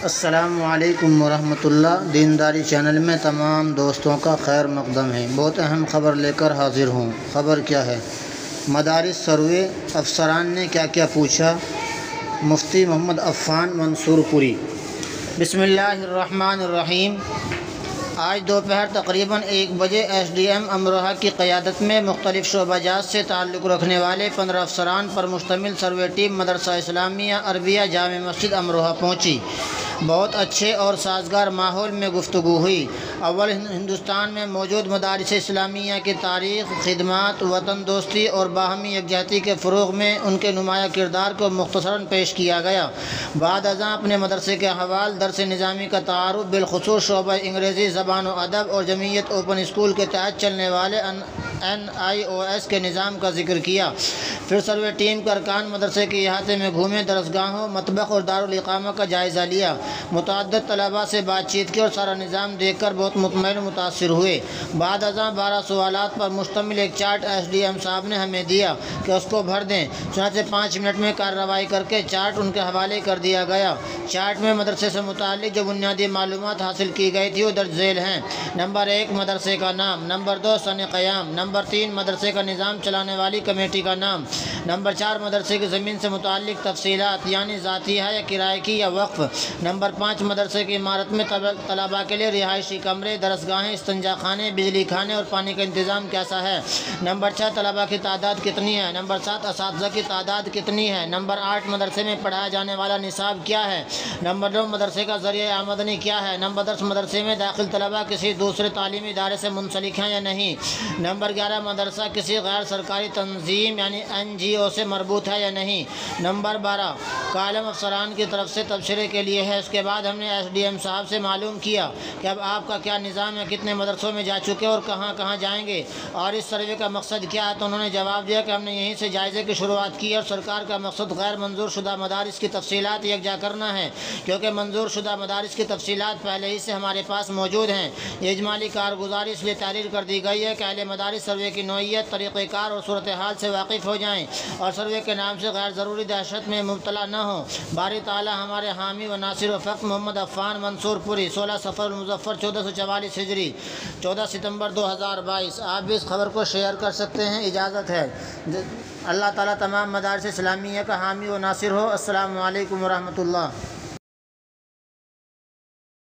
السلام علیکم ورحمۃ اللہ۔ دینداری چینل میں تمام دوستوں کا خیر مقدم ہے۔ بہت اہم خبر لے کر حاضر ہوں۔ خبر کیا ہے؟ مدارس سروے، افسران نے کیا کیا پوچھا؟ مفتی محمد عفان منصور پوری۔ بسم اللہ الرحمن الرحیم۔ آج دوپہر تقریباً 1 بجے ایس ڈی ایم امروہہ کی قیادت میں مختلف شعبہ جات سے تعلق رکھنے والے 15 افسران پر مشتمل سروے ٹیم مدرسہ اسلامیہ عربیہ جامع مسجد امروہہ پہنچی۔ بہت اچھے اور سازگار ماحول میں گفتگو ہوئی۔ اول ہندوستان میں موجود مدارس اسلامیہ کی تاریخ، خدمات، وطن دوستی اور باہمی یکجہتی کے فروغ میں ان کے نمایاں کردار کو مختصراً پیش کیا گیا۔ بعد ازاں اپنے مدرسے کے احوال، درس نظامی کا تعارف، بالخصوص شعبہ انگریزی زبان و ادب اور جمعیت اوپن اسکول کے تحت چلنے والے NIOS کے نظام کا ذکر کیا۔ پھر سروے ٹیم کے ارکان مدرسے کے احاطے میں گھومے، درسگاہوں، مطبخ اور دارالاقامہ کا جائزہ لیا، متعدد طلباء سے بات چیت کی اور سارا نظام دیکھ کر بہت مطمئن و متاثر ہوئے۔ بعد ازاں 12 سوالات پر مشتمل ایک چارٹ ایس ڈی ایم صاحب نے ہمیں دیا کہ اس کو بھر دیں۔ چنانچہ 5 منٹ میں کارروائی کر کے چارٹ ان کے حوالے کر دیا گیا۔ چارٹ میں مدرسے سے متعلق جو بنیادی معلومات حاصل کی گئی تھی وہ درج ذیل ہیں۔ نمبر 1 مدرسے کا نام، نمبر 2 سن قیام، نمبر 3 مدرسے کا نظام چلانے والی کمیٹی کا نام، نمبر 4 مدرسے کی زمین سے متعلق تفصیلات یعنی ذاتی ہے یا کرائے کی یا وقف، نمبر 5 مدرسے کی عمارت میں طلباء کے لیے رہائشی کمرے، درسگاہیں، استنجا خانے، بجلی کھانے اور پانی کا انتظام کیسا ہے، نمبر 6 طلباء کی تعداد کتنی ہے، نمبر 7 اساتذہ کی تعداد کتنی ہے، نمبر 8 مدرسے میں پڑھایا جانے والا نصاب کیا ہے، نمبر 9 مدرسے کا ذریعہ آمدنی کیا ہے، نمبر 10 مدرسے میں داخل طلباء کسی دوسرے تعلیمی ادارے سے منسلک ہیں یا نہیں، نمبر 11 مدرسہ کسی غیر سرکاری تنظیم یعنی NGO سے مربوط ہے یا نہیں، نمبر 12 کالم افسران کی طرف سے تبصرے کے لیے ہے۔ اس کے بعد ہم نے ایس ڈی ایم صاحب سے معلوم کیا کہ اب آپ کا کیا نظام ہے، کتنے مدرسوں میں جا چکے اور کہاں کہاں جائیں گے اور اس سروے کا مقصد کیا ہے، تو انہوں نے جواب دیا کہ ہم نے یہیں سے جائزے کی شروعات کی اور سرکار کا مقصد غیر منظور شدہ مدارس کی تفصیلات یکجا کرنا ہے، کیونکہ منظور شدہ مدارس کی تفصیلات پہلے ہی سے ہمارے پاس موجود ہیں۔ یہ اجمالی کارگزاری اس لیے تحریر کر دی گئی ہے کہ اہل مدارس سروے کی نوعیت، طریقہ کار اور صورتحال سے واقف ہو جائیں اور سروے کے نام سے غیر ضروری دہشت میں مبتلا نہ ہوں۔ باری تعالیٰ ہمارے حامی و ناصر و فقر محمد عفان منصور پوری 16 صفر المظفر 1444 ہجری 14 ستمبر 2022۔ آپ بھی اس خبر کو شیئر کر سکتے ہیں، اجازت ہے۔ اللہ تعالیٰ تمام مدارس اسلامیہ کا حامی و ناصر ہو۔ السلام علیکم ورحمۃ اللہ۔